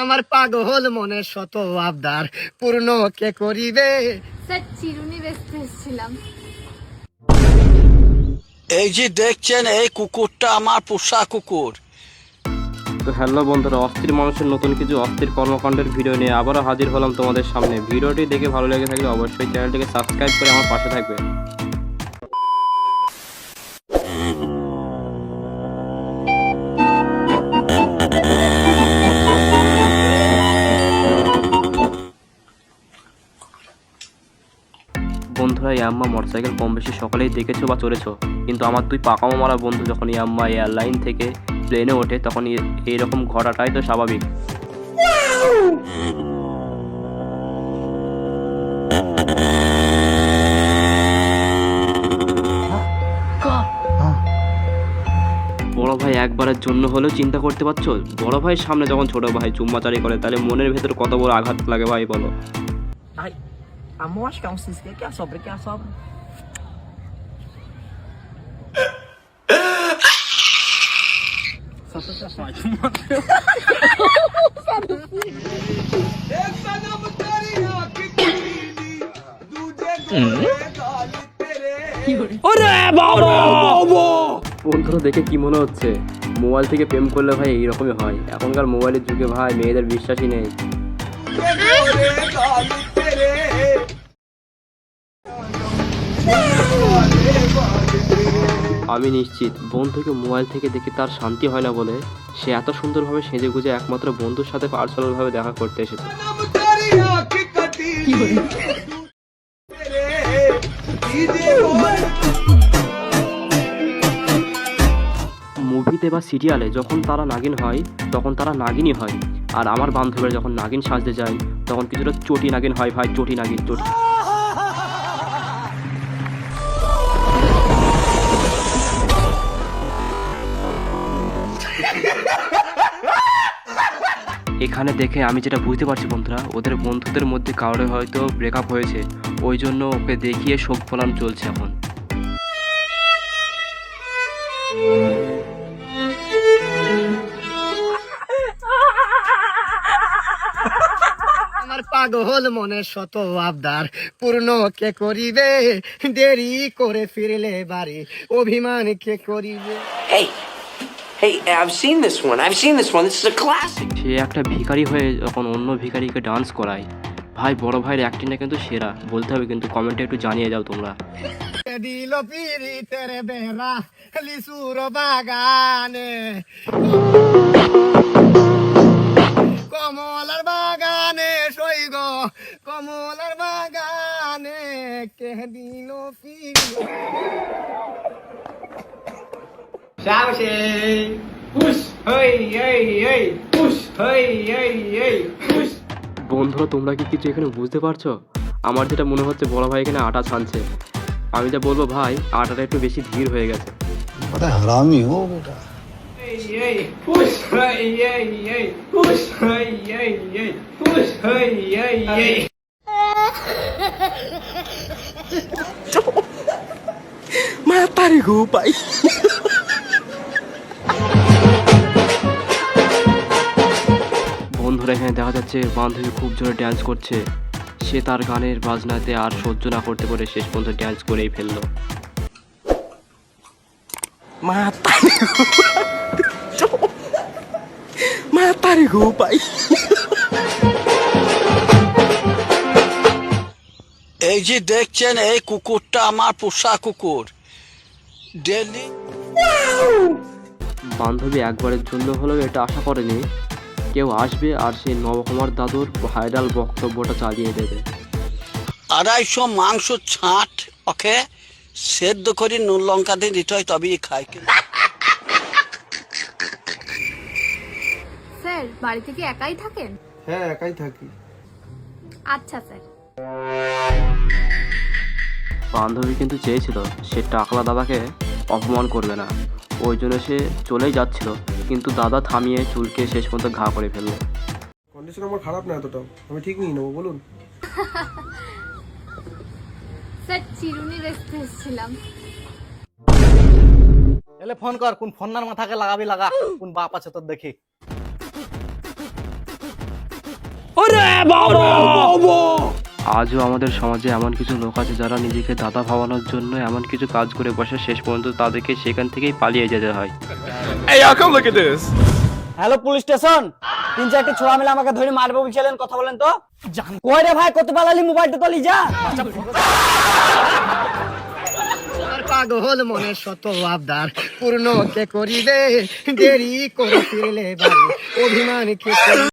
আমার পাগল মনে শত আবদার পূর্ণ কে করিবে। স্যার চিরুনি বেচতে এসেছিলাম। এই যে দেখছেন এই কুকুরটা আমার পোষা কুকুর। তো হ্যালো বন্ধুরা, অস্থির মানুষের নতুন কিছু অস্থির কর্মকাণ্ডের ভিডিও নিয়ে আবারও হাজির হলাম তোমাদের সামনে। ভিডিওটি দেখে ভালো লেগে থাকলে অবশ্যই চ্যানেলটিকে সাবস্ক্রাইব করে আমার পাশে থাকবে। বন্ধুরা, ইয়াম্মা মোটরসাইকেল কম বেশি সকালেই দেখেছো বা চড়েছো, কিন্তু আমার দুই পাকামো মারা বন্ধু যখন ইয়াম্মা এয়ারলাইন থেকে প্লেনে ওঠে তখন এইরকম ঘটাটাই তো স্বাভাবিক। বড় ভাই একবারের জন্য হলেও চিন্তা করতে পারছো, বড় ভাইয়ের সামনে যখন ছোট ভাই চুম্মাচারি করে তাহলে মনের ভেতর কত বড় আঘাত লাগে ভাই বলো। Ai, amor, acho que é um cisne. Que é a sobra? Que é a sobra? Só pra বন্ধুরা দেখে কি মনে হচ্ছে মোবাইল থেকে প্রেম করলে ভাই এইরকমই হয়? এখনকার মোবাইলের যুগে ভাই মেয়েদের বিশ্বাসই নেই। আমি নিশ্চিত বন্ধুকে মোবাইল থেকে দেখে তার শান্তি হয় না বলে সে এত সুন্দরভাবে সেজে গুজে একমাত্র বন্ধুর সাথে পার্সোনালভাবে দেখা করতে এসেছে। মুভিতে বা সিরিয়ালে যখন তারা নাগিন হয় তখন তারা নাগিনই হয়, আর আমার বান্ধবীরা যখন নাগিন সাজতে যায় তখন কিছুটা চটি নাগিন হয় ভাই, চটি নাগিন চটি। এখানে দেখে আমি যেটা বুঝতে পারছি বন্ধুরা, ওদের বন্ধুদের মধ্যে কারোর হয়তো ব্রেকআপ হয়েছে, ওই জন্য ওকে দেখিয়ে শোক ফলান চলছে এখন। আমার পাগল মনে শত আবদার পূর্ণ কে করিবে। দেরি করে ফিরলে বাড়ি অভিমান কে করিবে। Hey, I've seen this one. This is a classic. সে একটা ভিখারি হয়ে যখন অন্য ভিখারিকে ডান্স করায়, ভাই বড় ভাইয়ের অ্যাক্টিংটা কিন্তু সেরা বলতে হবে, কিন্তু কমেন্টে একটু জানিয়ে যাও তোমরা। দিল পিরিতের বেড়া লিসুর বাগানে, কমলার বাগানে সইগ কমলার বাগানে কে দিল পিরি। বন্ধুরা তোমরা কি কিছু এখানে বুঝতে পারছো? আমার যেটা মনে হচ্ছে বড় ভাই এখানে আটা ছানছে। আমি যা বলবো ভাই, আটাটা একটু বেশি ধীর হয়ে গেছে। হারামি হো বেটা। Matari ko, pai. বন্ধুরা এখানে দেখা যাচ্ছে বান্ধবী খুব জোরে ড্যান্স করছে। সে তার গানের বাজনাতে আর সহ্য না করতে পারে শেষ পর্যন্ত ড্যান্স করেই ফেললো। Matari ko, pai. এই যে দেখছেন এই কুকুরটা আমার পোষা কুকুর। ডেলি বান্ধবী একবারের জন্য হলেও এটা আশা করেনি কেউ আসবে আর সেই নবকুমার দাদুর ভাইরাল বক্তব্যটা চালিয়ে দেবে। 250 মাংস ছাঁট ওকে সেদ্ধ করে নুন লঙ্কা দিয়ে দিতে হয় তবেই খায়। স্যার বাড়ি থেকে একাই থাকেন? হ্যাঁ একাই থাকি। আচ্ছা স্যার। বান্ধবী কিন্তু চেয়েছিল সে টাকলা দাদাকে অপমান করবে না, ওই জন্য সে চলেই যাচ্ছিল, কিন্তু দাদা থামিয়ে চুলকে শেষ পর্যন্ত ঘা করে ফেললো। কন্ডিশন আমার খারাপ না এতটাও, আমি ঠিক নিয়ে নেবো বলুন। স্যার চিরুনি বেচতে এসেছিলাম। এলে ফোন কর, কোন ফোনার মাথাকে লাগাবি লাগা, কোন বাপ আছে তোর দেখি। আজও আমাদের সমাজে এমন কিছু লোক আছে যারা নিজেকে দাদা ভাবানোর জন্য এমন কিছু কাজ করে বসে, শেষ পর্যন্ত তাদেরকে সেখান থেকেই পালিয়ে যেতে হয়। হ্যালো পুলিশ স্টেশন, 3-4টি ছোড়া মিলে আমাকে ধরে মারবে বলছিলেন, কথা বলেন তো। কই রে ভাই, কত পালালি, মোবাইলটা তো লি যা। আর পাগল মনের শত আবদার পূর্ণ কে করিবে, দেরি করে ফিরলে বাড়ি অভিমান কে করিবে।